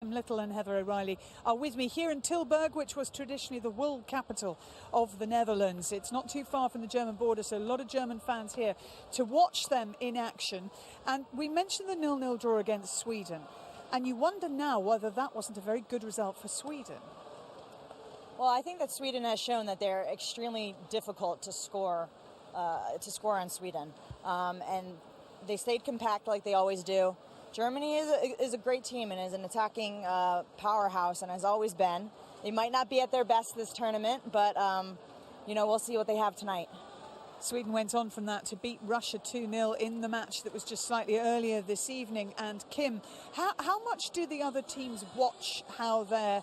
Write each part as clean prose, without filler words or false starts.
Little and Heather Oreilly are with me here in Tilburg, which was traditionally the wool capital of the Netherlands. It's not too far from the German border, so a lot of German fans here to watch them in action. And we mentioned the 0-0 draw against Sweden, and you wonder now whether that wasn't a very good result for Sweden. Well, I think that Sweden has shown that they're extremely difficult to score on Sweden, and they stayed compact like they always do. Germany is a great team and is an attacking powerhouse and has always been. They might not be at their best this tournament, but we'll see what they have tonight. Sweden went on from that to beat Russia 2-0 in the match that was just slightly earlier this evening. And Kim, how much do the other teams watch how their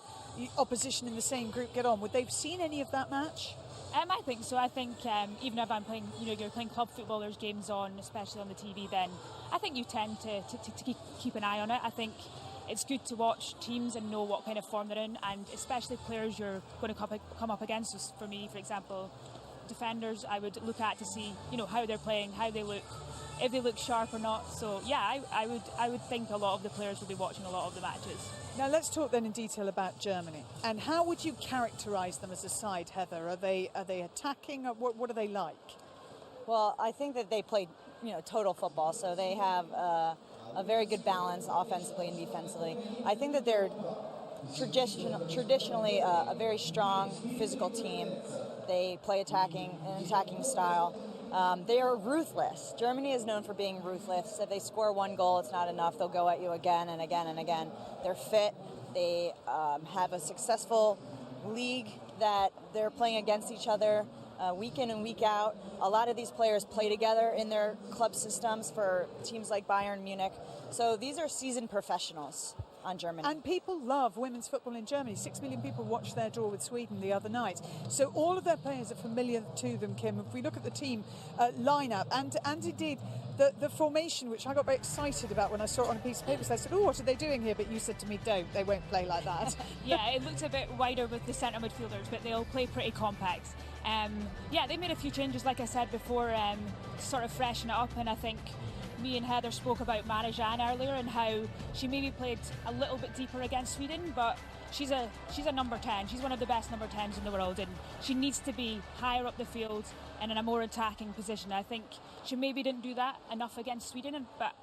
opposition in the same group get on? Would they have seen any of that match? I think so. I think even if I'm playing, you're playing club football, there's games on, especially on the TV, then I think you tend to keep an eye on it. I think it's good to watch teams and know what kind of form they're in, and especially players you're going to come up against. So for me, for example, defenders, I would look at to see, how they're playing, how they look, if they look sharp or not. So yeah, I would think a lot of the players will be watching a lot of the matches. Now let's talk then in detail about Germany. And how would you characterise them as a side, Heather? Are they attacking? Or what are they like? Well, I think that they play, total football, so they have a very good balance offensively and defensively. I think that they're traditionally a very strong physical team. They play an attacking style. They are ruthless. Germany is known for being ruthless. If they score one goal, it's not enough. They'll go at you again and again and again. They're fit. They have a successful league that they're playing against each other week in and week out. A lot of these players play together in their club systems for teams like Bayern Munich. So these are seasoned professionals on Germany. And people love women's football in Germany. 6 million people watched their draw with Sweden the other night. So all of their players are familiar to them, Kim. If we look at the team lineup and indeed the formation, which I got very excited about when I saw it on a piece of paper. So I said, oh, what are they doing here? But you said to me, don't. They won't play like that. Yeah, it looks a bit wider with the centre midfielders, but they'll play pretty compact. They made a few changes, like I said before, to sort of freshen it up. And I think me and Heather spoke about Marijan earlier and how she maybe played a little bit deeper against Sweden, but she's a number 10. She's one of the best number 10s in the world, and she needs to be higher up the field and in a more attacking position. I think she maybe didn't do that enough against Sweden, but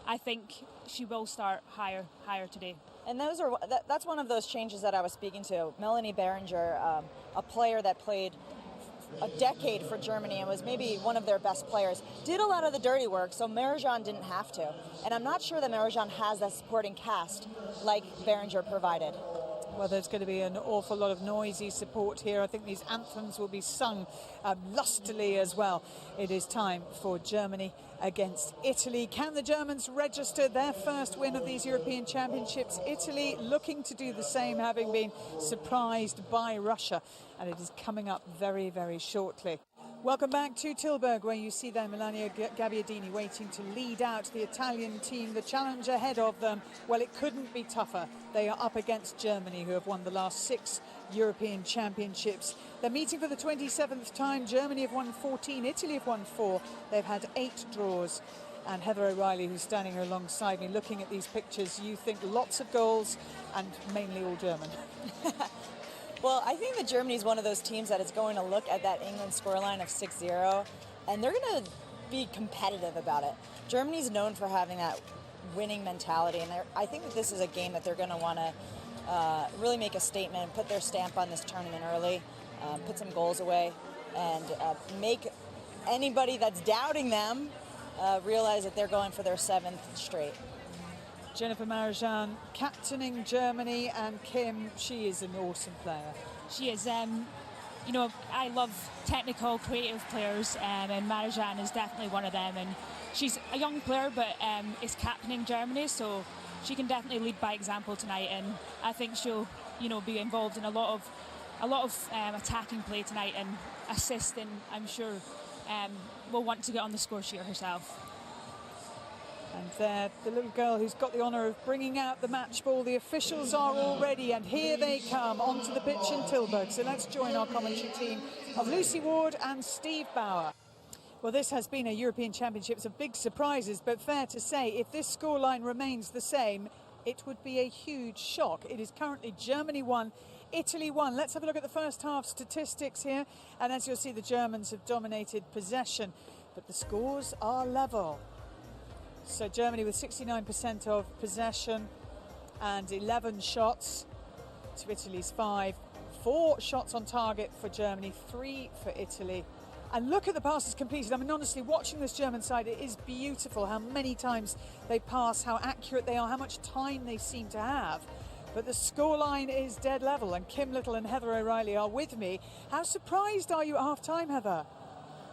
I think she will start higher today. And that's one of those changes that I was speaking to. Melanie Behringer, a player that played a decade for Germany and was maybe one of their best players, did a lot of the dirty work, so Marijan didn't have to. And I'm not sure that Marijan has that supporting cast like Behringer provided. Well, there's going to be an awful lot of noisy support here. I think these anthems will be sung lustily as well. It is time for Germany against Italy. Can the Germans register their first win of these European Championships? Italy looking to do the same, having been surprised by Russia. And it is coming up very, very shortly. Welcome back to Tilburg, where you see there Melania Gabbiadini waiting to lead out the Italian team. The challenge ahead of them, well, it couldn't be tougher. They are up against Germany, who have won the last 6 European Championships. They're meeting for the 27th time. Germany have won 14, Italy have won 4. They've had 8 draws. And Heather Oreilly, who's standing here alongside me, looking at these pictures, you think lots of goals and mainly all German. Well, I think that Germany is one of those teams that is going to look at that England scoreline of 6-0, and they're going to be competitive about it. Germany's known for having that winning mentality, and I think that this is a game that they're going to want to really make a statement and put their stamp on this tournament early, put some goals away, and make anybody that's doubting them realize that they're going for their 7th straight. Jennifer Marijan captaining Germany, and Kim, she is an awesome player. She is. I love technical, creative players, and Marijan is definitely one of them. And she's a young player, but is captaining Germany, so she can definitely lead by example tonight. And I think she'll, be involved in a lot of attacking play tonight and assist. And I'm sure will want to get on the score sheet herself. And there, the little girl who's got the honour of bringing out the match ball. The officials are all ready, and here they come onto the pitch in Tilburg. So let's join our commentary team of Lucy Ward and Steve Bauer. Well, this has been a European Championships of big surprises, but fair to say, if this scoreline remains the same, it would be a huge shock. It is currently Germany 1, Italy 1. Let's have a look at the first half statistics here. And as you'll see, the Germans have dominated possession, but the scores are level. So Germany with 69% of possession and 11 shots to Italy's 5. 4 shots on target for Germany, 3 for Italy. And look at the passes completed. I mean, honestly, watching this German side, it is beautiful how many times they pass, how accurate they are, how much time they seem to have. But the scoreline is dead level, and Kim Little and Heather Oreilly are with me. How surprised are you at half-time, Heather?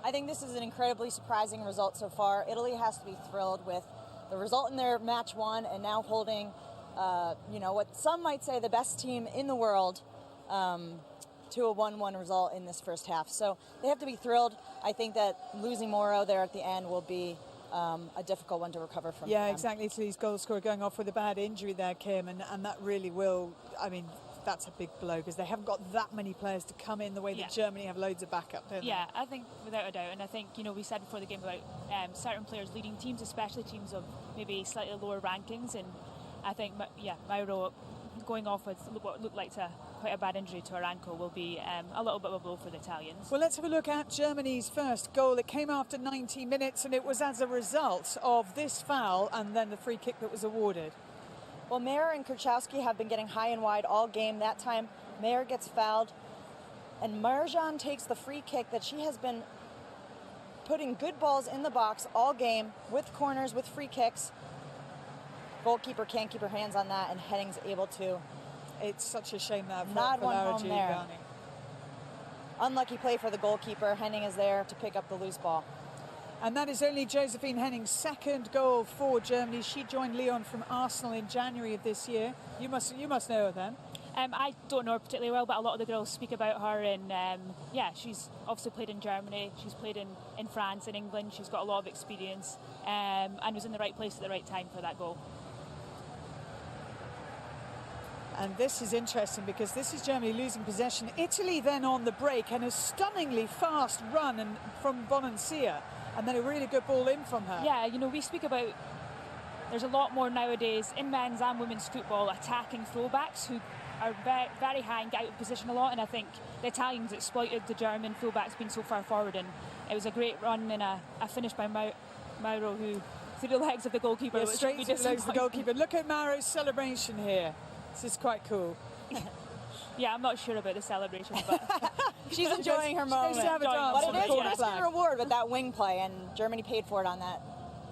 I think this is an incredibly surprising result so far. Italy has to be thrilled with the result in their match 1 and now holding, what some might say the best team in the world to a 1-1 result in this first half. So they have to be thrilled. I think that losing Moro there at the end will be a difficult one to recover from. Yeah, exactly. Italy's goal scorer going off with a bad injury there, Kim, and that really will, I mean, that's a big blow because they haven't got that many players to come in the way that Germany have loads of backup, don't they? Yeah, I think without a doubt, and I think, we said before the game about certain players leading teams, especially teams of maybe slightly lower rankings, and I think, Mauro going off with what looked like quite a bad injury to her ankle will be a little bit of a blow for the Italians. Well, let's have a look at Germany's first goal. It came after 90 minutes, and it was as a result of this foul and then the free kick that was awarded. Well, Mayer and Kurchowski have been getting high and wide all game. That time, Mayer gets fouled, and Marjan takes the free kick that she has been putting good balls in the box all game with corners, with free kicks. Goalkeeper can't keep her hands on that, and Henning's able to. It's such a shame that not one Lara home there. Giuliani. Unlucky play for the goalkeeper. Henning is there to pick up the loose ball. And that is only Josephine Henning's second goal for Germany. She joined Lyon from Arsenal in January of this year. You must know her then. I don't know her particularly well, but a lot of the girls speak about her. And she's obviously played in Germany. She's played in France, in England. She's got a lot of experience and was in the right place at the right time for that goal. And this is interesting because this is Germany losing possession. Italy then on the break, and a stunningly fast run from Bonancia, and then a really good ball in from her. Yeah, we speak about there's a lot more nowadays in men's and women's football attacking throwbacks who are very, very high and get out of position a lot, and I think the Italians exploited the German fullbacks being so far forward, and it was a great run and a finish by Mauro, who through the legs of the goalkeeper. Yeah, straight through the legs of the goalkeeper. Look at Mauro's celebration here. This is quite cool. Yeah, I'm not sure about the celebration, but she's enjoying her moment. She's have a dance. But it is a risky reward with that wing play, and Germany paid for it on that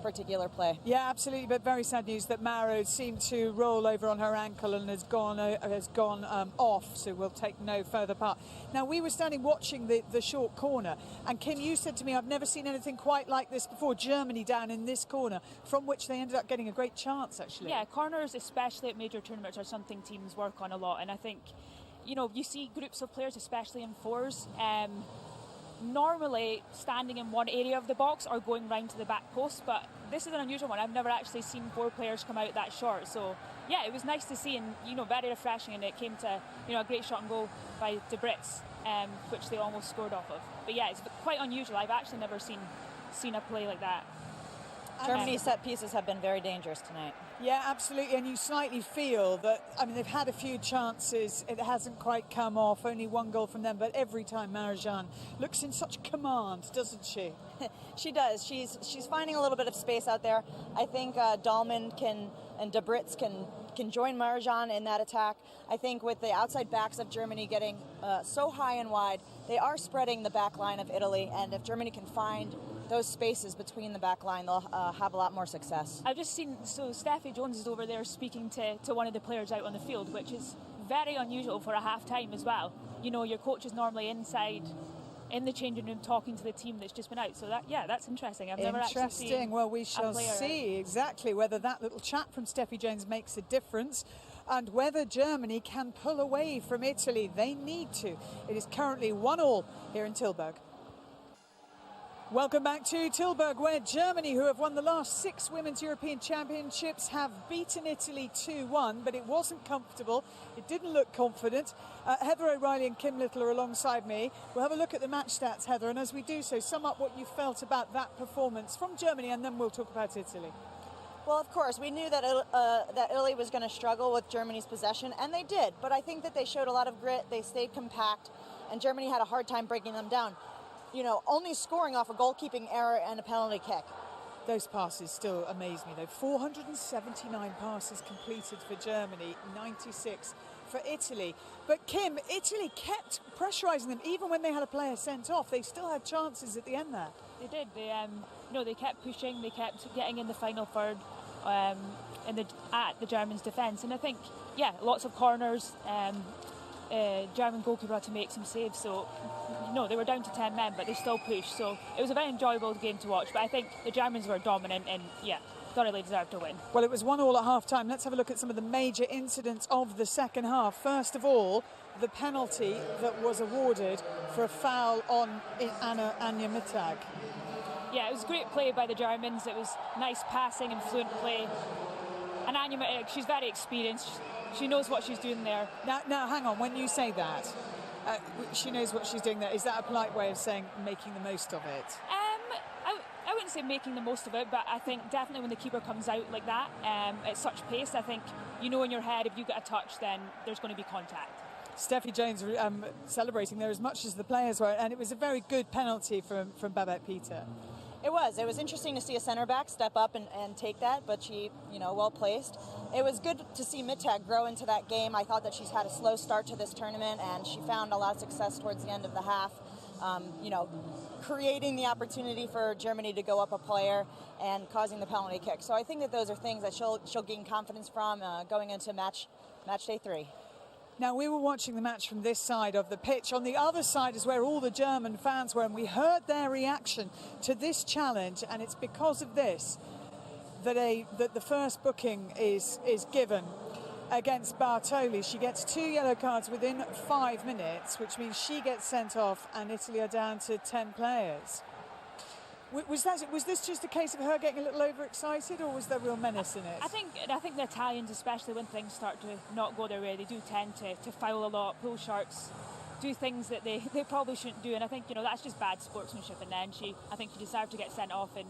particular play. Yeah, absolutely. But very sad news that Mauro seemed to roll over on her ankle and has gone off, so will take no further part. Now, we were standing watching the short corner, and Kim, you said to me, I've never seen anything quite like this before. Germany down in this corner, from which they ended up getting a great chance, actually. Yeah, corners, especially at major tournaments, are something teams work on a lot, and I think, you see groups of players, especially in fours, normally standing in one area of the box or going round to the back post, but this is an unusual one. I've never actually seen 4 players come out that short, so yeah, it was nice to see, and very refreshing, and it came to a great shot and goal by De Brits, which they almost scored off of. But yeah, it's quite unusual. I've actually never seen a play like that. Germany's set pieces have been very dangerous tonight. Yeah, absolutely, and you slightly feel that, they've had a few chances, it hasn't quite come off, only 1 goal from them, but every time Marjan looks in such command, doesn't she? She does. She's finding a little bit of space out there. I think Dahlmann and De Brits can join Marjan in that attack. I think with the outside backs of Germany getting so high and wide, they are spreading the back line of Italy, and if Germany can find those spaces between the back line, they'll have a lot more success. I've just seen, Steffi Jones is over there speaking to one of the players out on the field, which is very unusual for a half-time as well. Your coach is normally inside in the changing room talking to the team that's just been out. So that's interesting. I've never actually seen. Well, we shall see exactly whether that little chat from Steffi Jones makes a difference and whether Germany can pull away from Italy. They need to. It is currently 1-1 here in Tilburg. Welcome back to Tilburg, where Germany, who have won the last 6 Women's European Championships, have beaten Italy 2-1, but it wasn't comfortable. It didn't look confident. Heather Oreilly and Kim Little are alongside me. We'll have a look at the match stats, Heather, and as we do so, sum up what you felt about that performance from Germany, and then we'll talk about Italy. Well, of course, we knew that that Italy was going to struggle with Germany's possession, and they did. But I think that they showed a lot of grit. They stayed compact, and Germany had a hard time breaking them down. You know, only scoring off a goalkeeping error and a penalty kick. Those passes still amaze me, though. 479 passes completed for Germany, 96 for Italy. But Kim, Italy kept pressurising them even when they had a player sent off. They still had chances at the end there. They did. They kept pushing. They kept getting in the final third at the Germans' defence. And I think, lots of corners. German goalkeeper had to make some saves. So, they were down to 10 men, but they still pushed. So it was a very enjoyable game to watch. But I think the Germans were dominant and, thoroughly deserved to win. Well, it was 1-1 at half-time. Let's have a look at some of the major incidents of the second half. First of all, the penalty that was awarded for a foul on Anya Mittag. Yeah, it was great play by the Germans. It was nice passing and fluent play. And Anya Mittag, she's very experienced. She knows what she's doing there. Now, hang on. When you say that, she knows what she's doing there, is that a polite way of saying making the most of it? I wouldn't say making the most of it, but I think definitely when the keeper comes out like that, at such pace, I think you know in your head if you get a touch, then there's going to be contact. Steffi Jones celebrating there as much as the players were, and it was a very good penalty from Babette Peter. It was interesting to see a centre back step up and take that, but she, well placed. It was good to see Mittag grow into that game. I thought that she's had a slow start to this tournament, and she found a lot of success towards the end of the half. Creating the opportunity for Germany to go up a player and causing the penalty kick. So I think that those are things that she'll gain confidence from going into match day 3. Now, we were watching the match from this side of the pitch. On the other side is where all the German fans were, and we heard their reaction to this challenge, and it's because of this that the first booking is given against Bartoli. She gets 2 yellow cards within 5 minutes, which means she gets sent off and Italy are down to 10 players. Was this just a case of her getting a little overexcited, or was there real menace in it? I think the Italians, especially when things start to not go their way, they do tend to foul a lot, pull sharks, do things that they probably shouldn't do. And I think, that's just bad sportsmanship. And then I think she deserved to get sent off, and,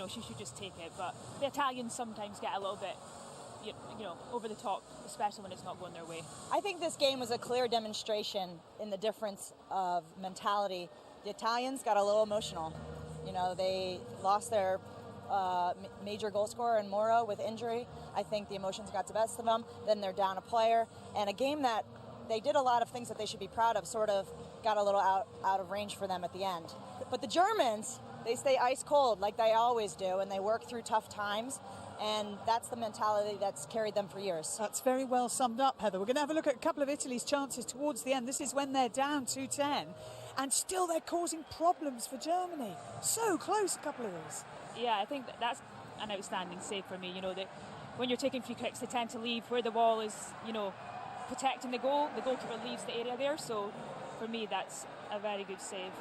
she should just take it. But the Italians sometimes get a little bit over the top, especially when it's not going their way. I think this game was a clear demonstration in the difference of mentality. The Italians got a little emotional. They lost their major goal scorer in Moro with injury. I think the emotions got the best of them. Then they're down a player. And a game that they did a lot of things that they should be proud of sort of got a little out of range for them at the end. But the Germans, they stay ice cold like they always do, and they work through tough times. And that's the mentality that's carried them for years. That's very well summed up, Heather. We're going to have a look at a couple of Italy's chances towards the end. This is when they're down 2-10, and still they're causing problems for Germany. So close, a couple of these. Yeah, I think that's an outstanding save for me. That when you're taking free kicks, they tend to leave where the ball is, protecting the goal. The goalkeeper leaves the area there. So for me, that's a very good save.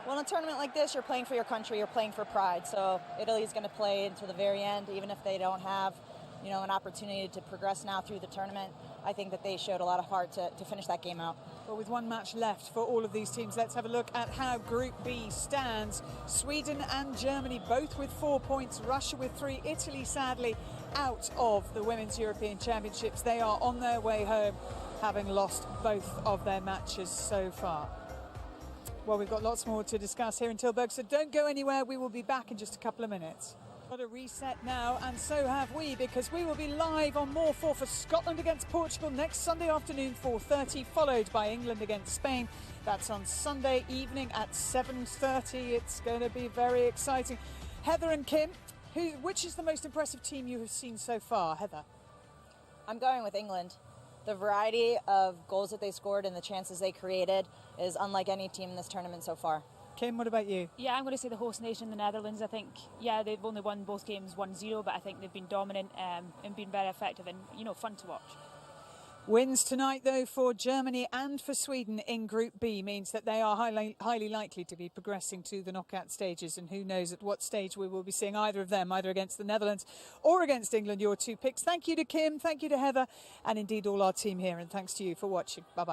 Well, in a tournament like this, you're playing for your country, you're playing for pride. So Italy is going to play until the very end, even if they don't have, an opportunity to progress now through the tournament. I think that they showed a lot of heart to finish that game out. Well, with one match left for all of these teams, let's have a look at how Group B stands. Sweden and Germany both with 4 points, Russia with 3, Italy sadly out of the Women's European Championships. They are on their way home, having lost both of their matches so far. Well, we've got lots more to discuss here in Tilburg, so don't go anywhere. We will be back in just a couple of minutes. Got a reset now, and so have we, because we will be live on More 4 for Scotland against Portugal next Sunday afternoon, 4:30, followed by England against Spain. That's on Sunday evening at 7:30. It's going to be very exciting. Heather and Kim, which is the most impressive team you have seen so far? Heather? I'm going with England. The variety of goals that they scored and the chances they created is unlike any team in this tournament so far. Kim, what about you? Yeah, I'm going to say the host nation, the Netherlands. I think, they've only won both games 1-0, but I think they've been dominant and been very effective and, fun to watch. Wins tonight, though, for Germany and for Sweden in Group B means that they are highly likely to be progressing to the knockout stages. And who knows at what stage we will be seeing either of them, either against the Netherlands or against England, your two picks. Thank you to Kim, thank you to Heather, and indeed all our team here. And thanks to you for watching. Bye-bye.